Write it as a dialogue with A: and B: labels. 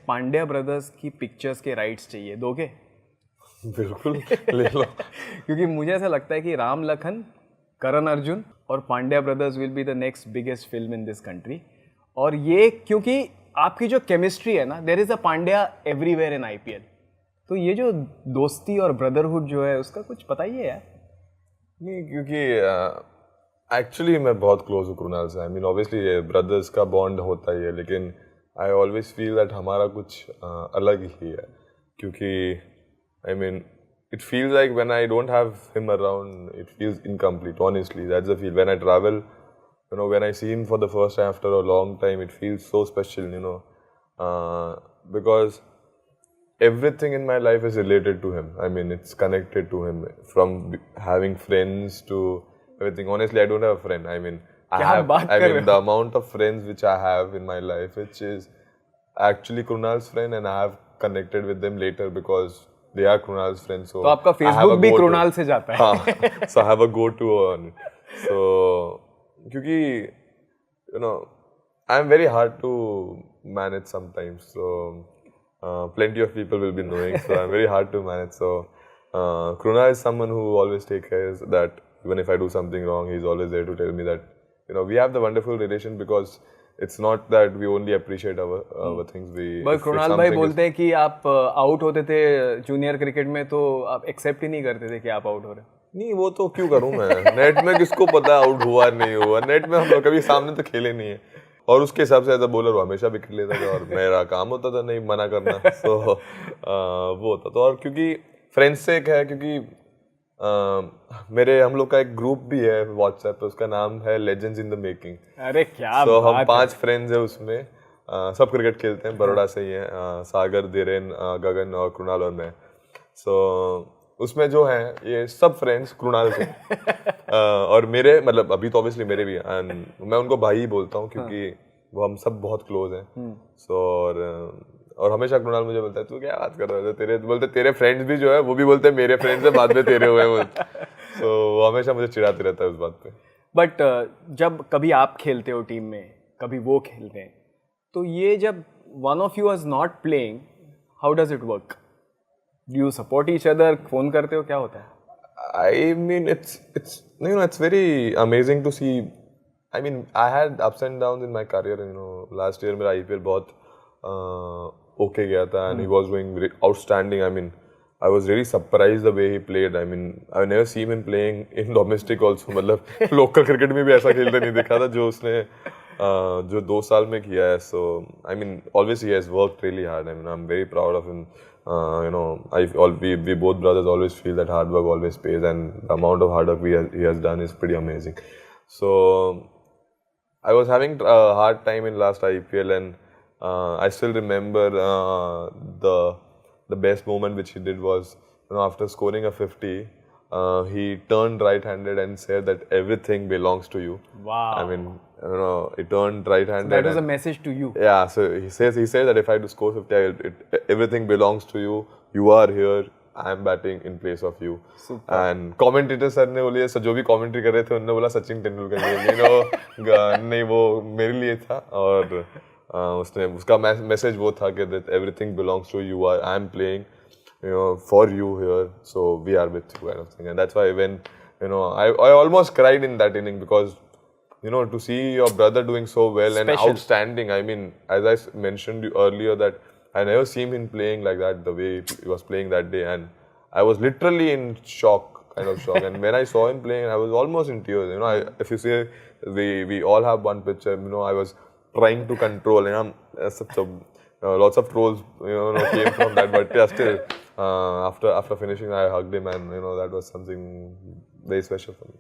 A: Pandya brothers की pictures के rights चाहिए, दोगे?
B: बिल्कुल ले लो।
A: क्योंकि मुझे ऐसा लगता है कि राम लखन, करण अर्जुन और Pandya brothers will be the next biggest film in this country. और ये क्योंकि आपकी जो केमिस्ट्री है ना, there is a Pandya everywhere in IPL. तो ये जो दोस्ती और ब्रदरहुड जो है उसका कुछ बताइए यार।
B: नहीं, क्योंकि एक्चुअली मैं बहुत क्लोज हूँ कृणाल से। आई मीन ऑब्वियसली ब्रदर्स का बॉन्ड होता ही है, लेकिन आई ऑलवेज फील दैट हमारा कुछ अलग ही है। क्योंकि I mean it feels like when I don't have him around, it feels incomplete. Honestly, that's the feel. When I travel, when I see him for the first time after a long time, it feels so special, because everything in my life is related to him. I mean, it's connected to him, from having friends to everything. Honestly, I don't have a friend. I mean, the amount of friends which I have in my life, which is actually Krunal's friend, and I have connected with them later because they are Krunal's friends. So
A: तो आपका Facebook भी कृणाल से जाता है।
B: हाँ, so I have a go-to on it. So क्योंकि I'm very hard to manage sometimes. So plenty of people will be knowing. So I'm very hard to manage. So Krunal is someone who always takes care that even if I do something wrong, he's always there to tell me that we have the wonderful relation because it's not that we only appreciate our things.
A: बस कृणाल भाई बोलते हैं कि आप out होते थे junior cricket में तो आप एक्सेप्ट ही नहीं करते थे कि आप आउट हो रहे।
B: नहीं, वो तो क्यों करूं मैं। नेट में किसको पता आउट हुआ नहीं हुआ। नेट में हम लोग कभी सामने तो खेले नहीं है, और उसके हिसाब से एज अ बॉलर वो हमेशा विकेट लेता था और मेरा काम होता था नहीं मना करना। सो वो होता था। और क्योंकि फ्रेंड्स से एक है, क्योंकि हम लोग का एक ग्रुप भी है व्हाट्सएप पे, उसका नाम है लेजेंड्स इन द मेकिंग।
A: अरे क्या
B: तो हम 5 फ्रेंड्स हैं उसमें, सब क्रिकेट खेलते हैं, बड़ौदा से ही हैं, सागर, धीरेन, गगन और कृणाल और मैं। सो उसमें जो हैं ये सब फ्रेंड्स कृणाल से और मेरे, मतलब अभी तो ऑब्वियसली मेरे भी हैं, मैं उनको भाई ही बोलता हूँ क्योंकि वो हम सब बहुत क्लोज हैं। सो और हमेशा कृणाल मुझे बोलता है तू क्या बात कर रहा है, तेरे फ्रेंड्स भी जो है वो भी बोलते हैं मेरे फ्रेंड्स है, बाद में तेरे हुए हैं। सो वो हमेशा मुझे चिढ़ाते रहता है उस बात पे।
A: बट जब कभी आप खेलते हो टीम में, कभी वो खेलते हैं, तो ये जब one of you is not playing, how does it work? Do you support each other? Phone करते हो, क्या होता है?
B: I mean, it's very amazing to see. I mean, I had ups and downs in my career. Last year मेरा IPL बहुत okay गया था, and he was doing very outstanding. I mean, I was really surprised the way he played. I mean, I've never seen him playing in domestic also. मतलब local cricket में भी ऐसा खेलते नहीं देखा था जो उसने जो 2 साल में किया है. So I mean, always he has worked really hard. I mean, I'm very proud of him. We both brothers always feel that hard work always pays, and the amount of hard work he has done is pretty amazing. So I was having a hard time in last IPL, and I still remember the best moment which he did was after scoring a 50. He turned right-handed and said that everything belongs to you.
A: Wow.
B: I mean, he turned right-handed.
A: So that was a message to you.
B: Yeah, so he says that if I do score 50, everything belongs to you. You are here. I am batting in place of you.
A: Super.
B: And commentator sir ने बोलिए, जो भी commentary कर रहे थे उन्होंने बोला सचिन तेंदुलकर नहीं वो मेरे लिए था, और उसका मैसेज वो था कि that everything belongs to you. I am playing for you here, so we are with you, kind of thing. And that's why when I almost cried in that inning, because to see your brother doing so well and outstanding. I mean, as I mentioned earlier, that I never seen him playing like that, the way he was playing that day, and I was literally in kind of shock. And when I saw him playing, I was almost in tears. If you say we all have one picture, I was trying to control, and lots of trolls, came from that, but yeah, still, after finishing, I hugged him, and that was something very special for me.